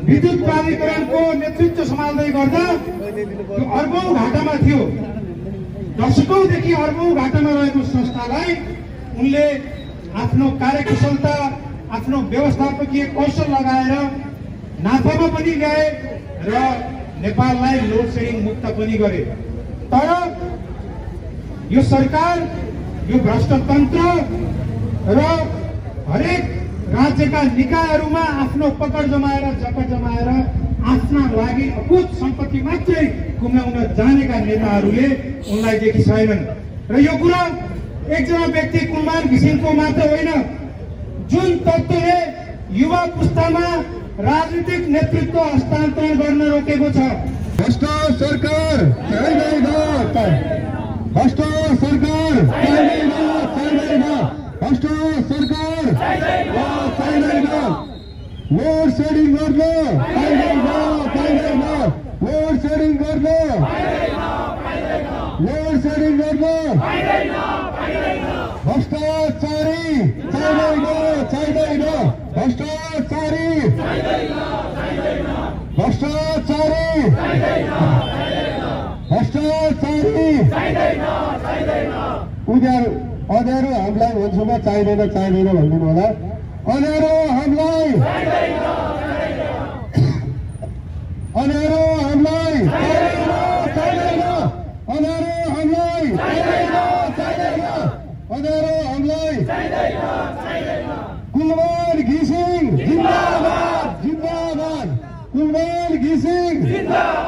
विद्युत प्राधिकरणको नेतृत्व सम्हाल्दै गर्दा त्यो अर्बौं घाटामा थियो। दशकौंदेखि अर्बौं घाटामा रहेको संस्थालाई उनले आफ्नो कार्यकुशलता, आफ्नो व्यवस्थापकीय कौशल लगाएर नाफामा पनि गए र नेपाललाई लोड सेडिङ मुक्त पनि गरे। तर यो सरकार, यो भ्रष्ट तन्त्र र हरेक राज्यका निकायहरूमा आफ्नो पकड जमाएर, जपत जमाएर आफ्ना लागि अकुत सम्पत्ति मात्रै गुमाउन जानेका नेताहरूले उनलाई देखि छैनन्। र यो कुरा एकजना व्यक्ति कुलमान घिसिङको मात्र होइन, जुन तत्त्वले युवा पुस्तामा राजनीतिक नेतृत्व हस्तान्तरण गर्न रोकेको छ। भ्रष्ट सरकार चाहिँदैन, भ्रष्ट सरकार चाहिँदैन, चाहिँदैन, भ्रष्ट सरकार चाहिँदैन। लोड सेडिङ गर्न पाइँदैन, पाइँदैन, लोड सेडिङ गर्न, लोड सेडिङ गर्न भ्रष्टाचारी चाहिँदैन, चाहिँदैन, भ्रष्टाचारी, भ्रष्टाचारी, भ्रष्टाचारी। उनीहरू अँध्यारो हामीलाई भन्सम्म चाहिँदैन, चाहिँदैन भनिदिनु होला। अँध्यारो हामीलाई, अँध्यारो हामीलाई चाहिँदैन, अँध्यारो हामीलाई चाहिँदैन, अँध्यारो हामीलाई। कुलमान घिसिङ जिन्दाबाद, जिन्दाबाद, कुलमान घिसिङ जिन्दाबाद।